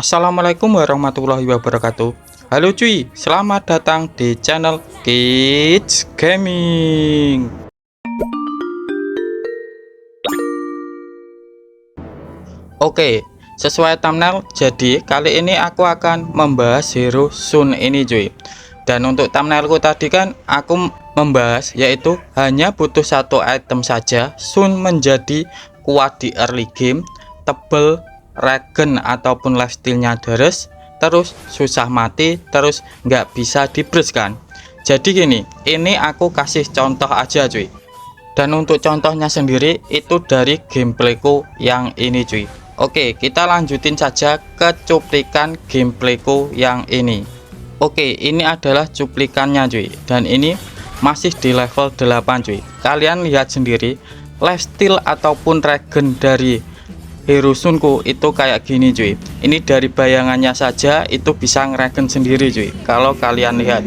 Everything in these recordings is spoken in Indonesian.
Assalamualaikum warahmatullahi wabarakatuh. Halo cuy, selamat datang di channel Kids Gaming. Oke, sesuai thumbnail, jadi kali ini aku akan membahas hero Shun ini cuy. Dan untuk thumbnailku tadi kan aku membahas yaitu hanya butuh satu item saja Shun menjadi kuat di early game, tebel, regen ataupun lifesteal-nya deres, terus susah mati, terus nggak bisa dibres kan. Jadi gini, ini aku kasih contoh aja cuy. Dan untuk contohnya sendiri itu dari gameplayku yang ini cuy. Oke, kita lanjutin saja ke cuplikan gameplayku yang ini. Oke, ini adalah cuplikannya cuy. Dan ini masih di level 8 cuy. Kalian lihat sendiri, lifesteal ataupun regen dari hero Shunku itu kayak gini cuy. Ini dari bayangannya saja itu bisa ngeregen sendiri cuy. Kalau kalian lihat.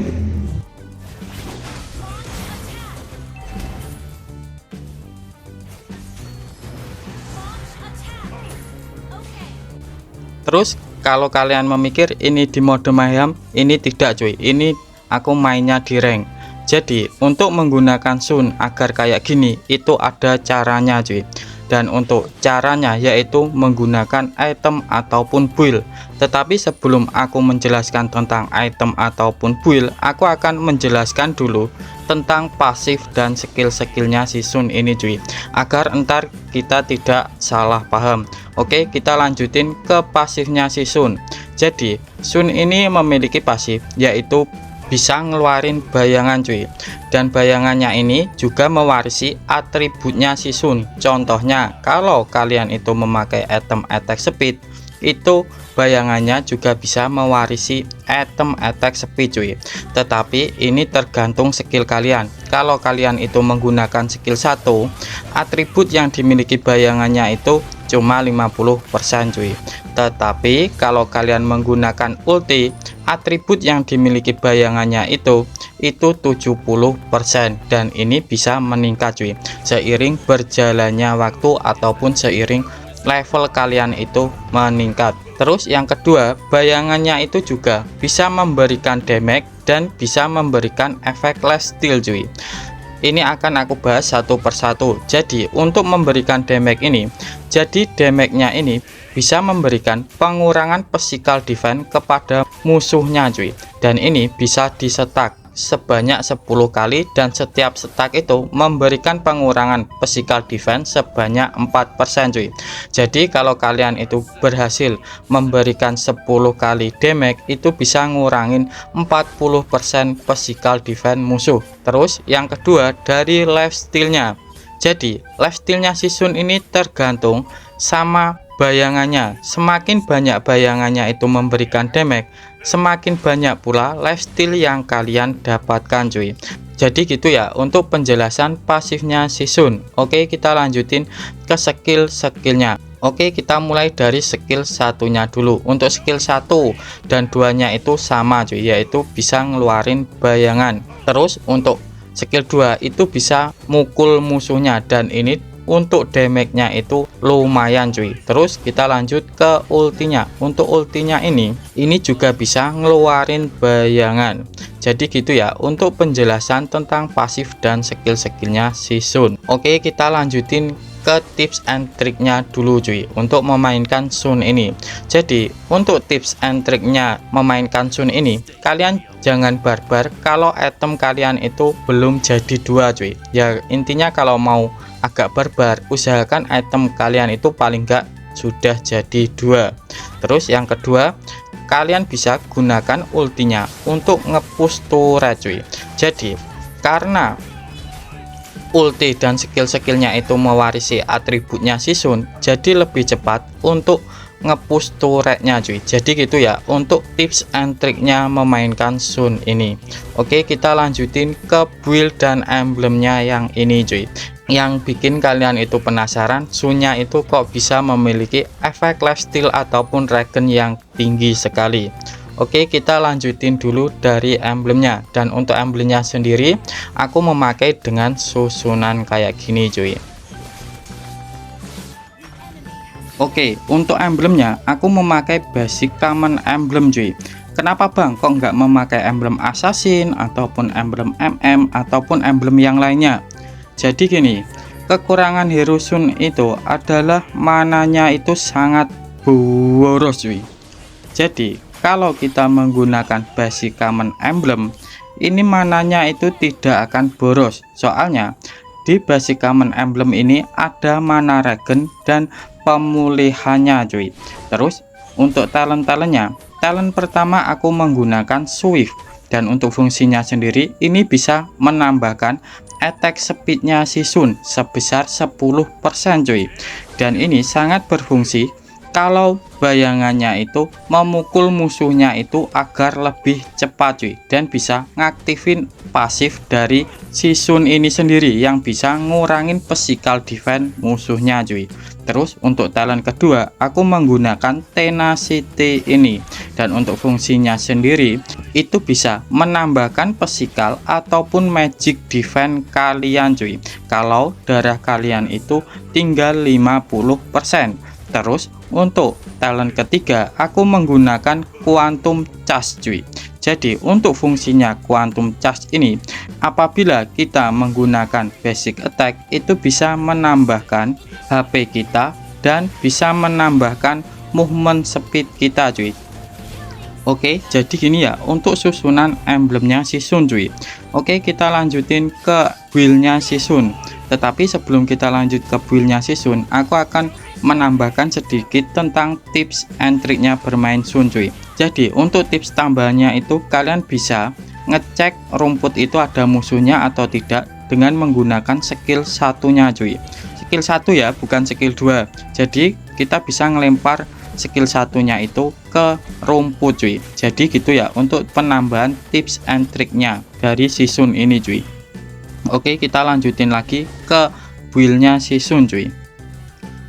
Terus kalau kalian memikir ini di mode mayhem, ini tidak cuy. Ini aku mainnya di rank. Jadi untuk menggunakan Shun agar kayak gini itu ada caranya cuy. Dan untuk caranya yaitu menggunakan item ataupun build. Tetapi sebelum aku menjelaskan tentang item ataupun build, aku akan menjelaskan dulu tentang pasif dan skill-skillnya si Shun ini cuy, agar entar kita tidak salah paham. Oke, kita lanjutin ke pasifnya si Shun. Jadi Shun ini memiliki pasif yaitu bisa ngeluarin bayangan cuy, dan bayangannya ini juga mewarisi atributnya si Shun. Contohnya kalau kalian itu memakai item attack speed, itu bayangannya juga bisa mewarisi item attack speed cuy. Tetapi ini tergantung skill kalian. Kalau kalian itu menggunakan skill 1, atribut yang dimiliki bayangannya itu cuma 50% cuy. Tetapi kalau kalian menggunakan ulti, atribut yang dimiliki bayangannya itu 70%, dan ini bisa meningkat cuy seiring berjalannya waktu ataupun seiring level kalian itu meningkat. Terus yang kedua, bayangannya itu juga bisa memberikan damage dan bisa memberikan efek lifesteal cuy. Ini akan aku bahas satu persatu. Jadi untuk memberikan damage ini, jadi damage-nya ini bisa memberikan pengurangan physical defense kepada musuhnya cuy. Dan ini bisa disetak sebanyak 10 kali, dan setiap setak itu memberikan pengurangan physical defense sebanyak 4% cuy. Jadi kalau kalian itu berhasil memberikan 10 kali damage, itu bisa ngurangin 40% physical defense musuh. Terus yang kedua dari lifesteal-nya. Jadi lifesteal-nya si Shun ini tergantung sama bayangannya. Semakin banyak bayangannya itu memberikan damage, semakin banyak pula lifesteal yang kalian dapatkan cuy. Jadi gitu ya untuk penjelasan pasifnya si Shun. Oke, kita lanjutin ke skill-skillnya. Oke, kita mulai dari skill satunya dulu. Untuk skill 1 dan 2 nya itu sama cuy, yaitu bisa ngeluarin bayangan. Terus untuk skill 2 itu bisa mukul musuhnya, dan ini untuk damage-nya itu lumayan cuy. Terus kita lanjut ke ultinya. Untuk ultinya ini juga bisa ngeluarin bayangan. Jadi gitu ya untuk penjelasan tentang pasif dan skill-skillnya si Shun. Oke, kita lanjutin ke tips and triknya dulu cuy untuk memainkan Shun ini. Jadi untuk tips and triknya memainkan Shun ini, kalian jangan barbar kalau item kalian itu belum jadi 2 cuy. Ya intinya kalau mau agak barbar, usahakan item kalian itu paling enggak sudah jadi 2. Terus yang kedua, kalian bisa gunakan ultinya untuk nge-push turret cuy. Jadi karena ulti dan skill-skillnya itu mewarisi atributnya si Shun, jadi lebih cepat untuk nge-push turretnya cuy. Jadi gitu ya untuk tips and triknya memainkan Shun ini. Oke, kita lanjutin ke build dan emblemnya yang ini cuy. Yang bikin kalian itu penasaran, Shunnya itu kok bisa memiliki efek lifesteal ataupun regen yang tinggi sekali. Oke, kita lanjutin dulu dari emblemnya. Dan untuk emblemnya sendiri aku memakai dengan susunan kayak gini cuy. Oke, untuk emblemnya aku memakai basic common emblem cuy. Kenapa bang kok nggak memakai emblem assassin ataupun emblem MM ataupun emblem yang lainnya? Jadi gini, kekurangan hero Sun itu adalah mananya itu sangat boros cuy. Jadi kalau kita menggunakan basic common emblem, ini mananya itu tidak akan boros. Soalnya di basic common emblem ini ada mana regen dan pemulihannya cuy. Terus untuk talent-talentnya, talent pertama aku menggunakan Swift, dan untuk fungsinya sendiri ini bisa menambahkan attack speednya si Sun sebesar 10% cuy. Dan ini sangat berfungsi kalau bayangannya itu memukul musuhnya itu agar lebih cepat cuy, dan bisa ngaktifin pasif dari si Sun ini sendiri yang bisa ngurangin physical defense musuhnya cuy. Terus untuk talent kedua aku menggunakan tenacity ini, dan untuk fungsinya sendiri itu bisa menambahkan physical ataupun magic defense kalian cuy kalau darah kalian itu tinggal 50%. Terus untuk talent ketiga aku menggunakan quantum charge cuy. Jadi untuk fungsinya quantum charge ini, apabila kita menggunakan basic attack itu bisa menambahkan HP kita dan bisa menambahkan movement speed kita cuy. Oke, jadi gini ya untuk susunan emblemnya si Sun cuy. Oke, kita lanjutin ke build-nya si Sun. Tetapi sebelum kita lanjut ke build-nya si Sun, aku akan menambahkan sedikit tentang tips and triknya bermain Sun cuy. Jadi untuk tips tambahannya itu kalian bisa ngecek rumput itu ada musuhnya atau tidak dengan menggunakan skill satunya cuy. Skill 1 ya, bukan skill 2. Jadi kita bisa ngelempar skill satunya itu ke rumput cuy. Jadi gitu ya untuk penambahan tips and triknya dari si Sun ini cuy. Oke, kita lanjutin lagi ke build-nya si Sun cuy.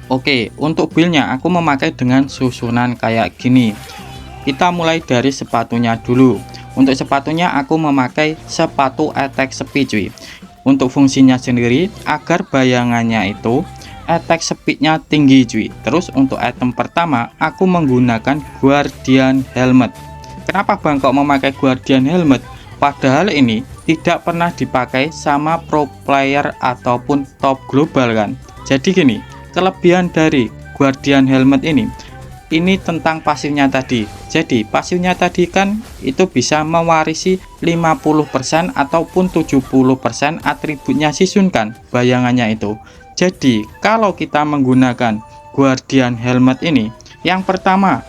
Oke, untuk build-nya aku memakai dengan susunan kayak gini. Kita mulai dari sepatunya dulu. Untuk sepatunya aku memakai sepatu attack speed cuy. Untuk fungsinya sendiri agar bayangannya itu attack speednya tinggi cuy. Terus untuk item pertama aku menggunakan Guardian Helmet. Kenapa bang kok memakai Guardian Helmet? Padahal ini tidak pernah dipakai sama pro player ataupun top global kan. Jadi gini, kelebihan dari Guardian Helmet ini tentang pasifnya tadi. Jadi pasifnya tadi kan itu bisa mewarisi 50% ataupun 70% atributnya si Sun kan, bayangannya itu. Jadi kalau kita menggunakan Guardian Helmet ini, yang pertama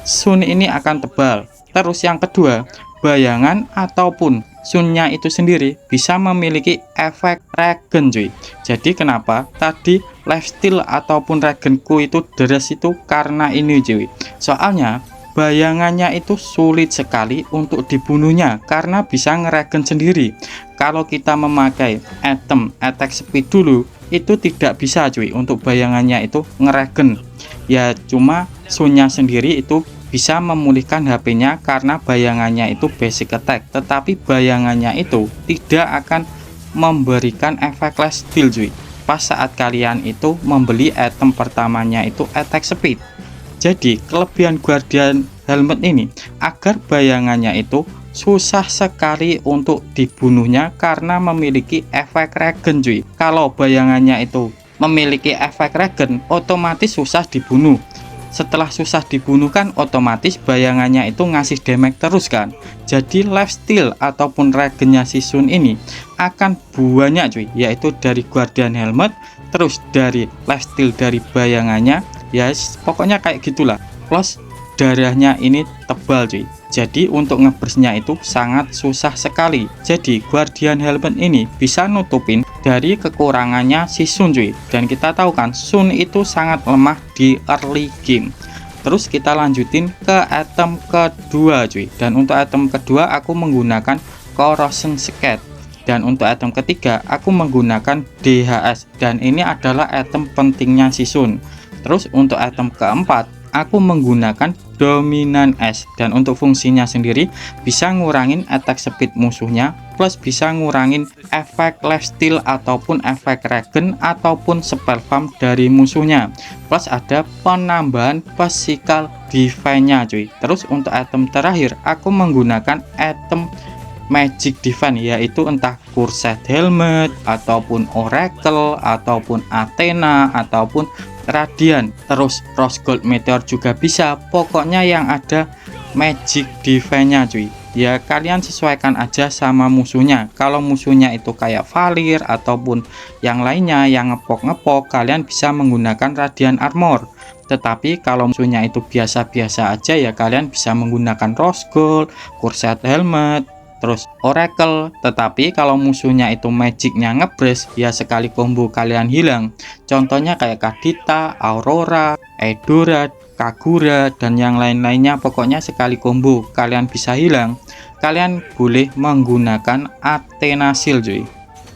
Sun ini akan tebal. Terus yang kedua, bayangan ataupun Sunnya itu sendiri bisa memiliki efek regen cuy. Jadi kenapa tadi lifesteal ataupun regenku itu deres itu karena ini cuy. Soalnya bayangannya itu sulit sekali untuk dibunuhnya karena bisa ngeregen sendiri. Kalau kita memakai item attack speed dulu itu tidak bisa cuy untuk bayangannya itu ngeregen. Ya cuma Sunnya sendiri itu bisa memulihkan HP-nya karena bayangannya itu basic attack, tetapi bayangannya itu tidak akan memberikan efek lifesteal cuy pas saat kalian itu membeli item pertamanya itu attack speed. Jadi kelebihan Guardian Helmet ini agar bayangannya itu susah sekali untuk dibunuhnya karena memiliki efek regen cuy. Kalau bayangannya itu memiliki efek regen otomatis susah dibunuh. Setelah susah dibunuh kan otomatis bayangannya itu ngasih damage terus kan. Jadi lifesteal ataupun regennya si Sun ini akan banyak cuy, yaitu dari Guardian Helmet, terus dari lifesteal dari bayangannya ya, pokoknya kayak gitulah. Plus darahnya ini tebal cuy. Jadi untuk ngebersnya itu sangat susah sekali. Jadi Guardian Helmet ini bisa nutupin dari kekurangannya si Sun cuy. Dan kita tahu kan Sun itu sangat lemah di early game. Terus kita lanjutin ke item kedua cuy. Dan untuk item kedua aku menggunakan Corrosion Skate. Dan untuk item ketiga aku menggunakan DHS. Dan ini adalah item pentingnya si Sun. Terus untuk item keempat aku menggunakan dominan es. Dan untuk fungsinya sendiri bisa ngurangin attack speed musuhnya, plus bisa ngurangin efek lifesteal ataupun efek regen ataupun spell farm dari musuhnya, plus ada penambahan physical defense-nya cuy. Terus untuk item terakhir aku menggunakan item magic defense, yaitu entah Cursed Helmet ataupun Oracle ataupun Athena ataupun Radiant, terus Rose Gold Meteor juga bisa. Pokoknya yang ada magic defense-nya cuy. Ya kalian sesuaikan aja sama musuhnya. Kalau musuhnya itu kayak Valir ataupun yang lainnya yang ngepok-ngepok, kalian bisa menggunakan Radiant Armor. Tetapi kalau musuhnya itu biasa-biasa aja, ya kalian bisa menggunakan Rose Gold, Cursed Helmet, terus Oracle. Tetapi kalau musuhnya itu magicnya ngebres, ya sekali combo kalian hilang. Contohnya kayak Kadita, Aurora, Eudora, Kagura, dan yang lain-lainnya. Pokoknya sekali combo kalian bisa hilang, kalian boleh menggunakan Athena Shield cuy.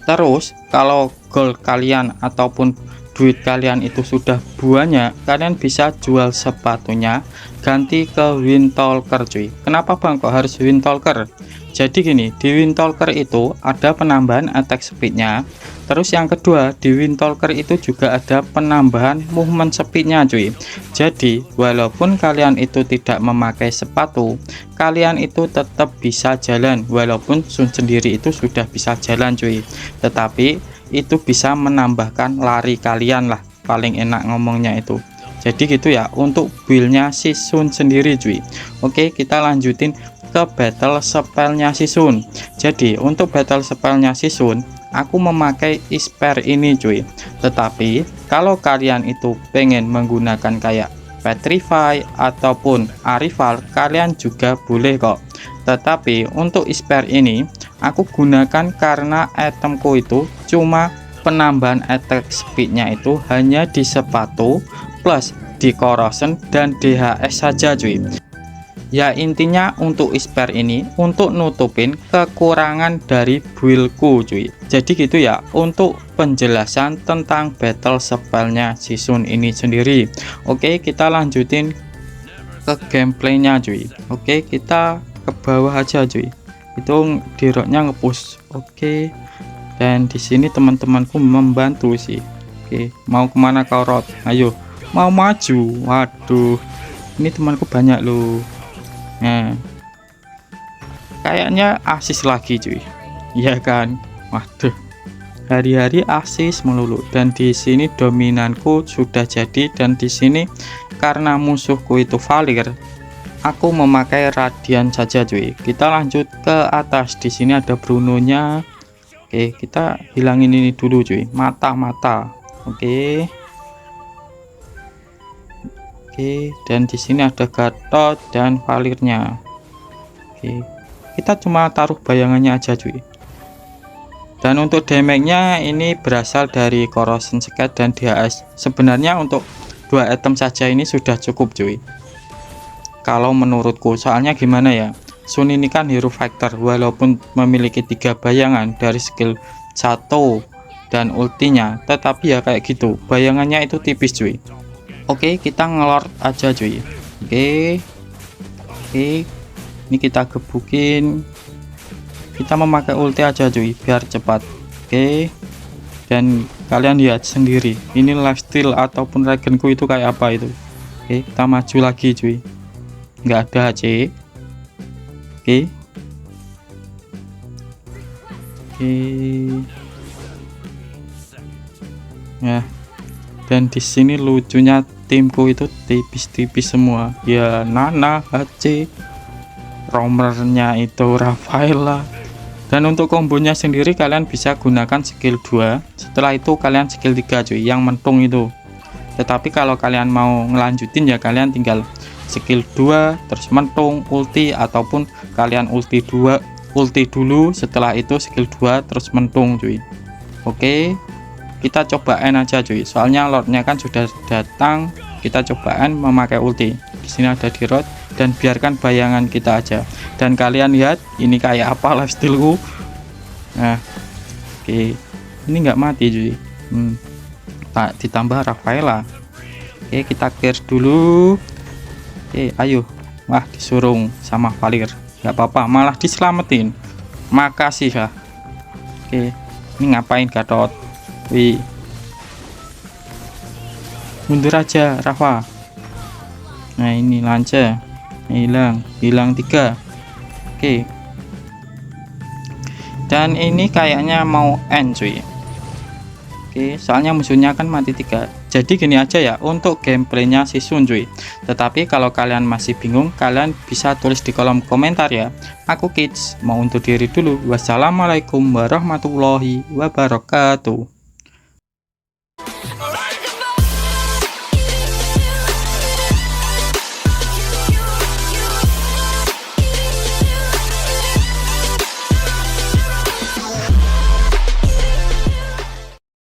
Terus kalau gold kalian ataupun duit kalian itu sudah banyak, kalian bisa jual sepatunya ganti ke Windtalker cuy. Kenapa bang kok harus Windtalker? Jadi gini, di Windtalker itu ada penambahan attack speednya. Terus yang kedua, di Windtalker itu juga ada penambahan movement speednya cuy. Jadi walaupun kalian itu tidak memakai sepatu, kalian itu tetap bisa jalan. Walaupun Sun sendiri itu sudah bisa jalan cuy, tetapi itu bisa menambahkan lari kalian lah, paling enak ngomongnya itu. Jadi gitu ya untuk buildnya si Sun sendiri cuy. Oke, kita lanjutin ke battle spellnya si Sun. Jadi untuk battle spellnya si Sun, aku memakai Isper ini cuy. Tetapi kalau kalian itu pengen menggunakan kayak Petrify ataupun Arrival, kalian juga boleh kok. Tetapi untuk Isper ini aku gunakan karena itemku itu cuma penambahan attack speednya itu hanya di sepatu plus di corrosion dan DHS saja cuy. Ya intinya untuk Isper ini untuk nutupin kekurangan dari buildku cuy. Jadi gitu ya untuk penjelasan tentang battle spellnya si Sun ini sendiri. Oke, kita lanjutin ke gameplaynya cuy. Oke, kita ke bawah aja cuy. Itu di roadnya ngepush. Oke, dan di sini teman-temanku membantu sih. Oke, mau kemana kau road? Ayo, mau maju. Waduh, ini temanku banyak loh. Nah, kayaknya asis lagi cuy, ya kan? Waduh, hari-hari asis melulu. Dan di sini dominanku sudah jadi, dan di sini karena musuhku itu Valir, aku memakai Radiant saja cuy. Kita lanjut ke atas. Di sini ada Bruno-nya. Oke, kita hilangin ini dulu cuy, mata-mata. Oke. Oke, dan di sini ada Gatot dan Valirnya. Oke, kita cuma taruh bayangannya aja cuy. Dan untuk damage-nya ini berasal dari Corrosion Skate dan DHS. Sebenarnya untuk dua item saja ini sudah cukup cuy, kalau menurutku. Soalnya gimana ya, Sun ini kan hero fighter, walaupun memiliki 3 bayangan dari skill 1 dan ultinya, tetapi ya kayak gitu, bayangannya itu tipis cuy. Oke, kita ngelord aja cuy. Oke, ini kita gebukin. Kita memakai ulti aja cuy biar cepat. Oke, dan kalian lihat sendiri ini lifesteal ataupun regenku itu kayak apa itu. Oke, kita maju lagi cuy, nggak ada HC. Oke, ya, dan di sini lucunya timku itu tipis-tipis semua ya. Nana, HC, roamernya itu Rafaela. Dan untuk kombonya sendiri kalian bisa gunakan skill 2, setelah itu kalian skill 3 cuy, yang mentung itu. Tetapi kalau kalian mau ngelanjutin ya kalian tinggal skill 2 terus mentung ulti, ataupun kalian ulti dulu, setelah itu skill 2 terus mentung cuy. Oke, kita cobain aja cuy, soalnya lordnya kan sudah datang. Kita cobaan memakai ulti. Di sini ada di road, dan biarkan bayangan kita aja. Dan kalian lihat ini kayak apa lifestealku. Nah, oke, ini nggak mati cuy. Tak ditambah Rafaela. Oke, kita clear dulu. Oke, ayo Wah, disurung sama Valir. Gak apa-apa, malah diselamatin. Makasih ya. Oke, ini ngapain Gatot? Wih, mundur aja Rafa. Nah ini lanca hilang 3. Oke, dan ini kayaknya mau end cuy. Oke, soalnya musuhnya kan mati 3. Jadi gini aja ya untuk gameplaynya si Sun cuy. Tetapi kalau kalian masih bingung, kalian bisa tulis di kolom komentar ya. Aku Kids mau undur diri dulu. Wassalamualaikum warahmatullahi wabarakatuh.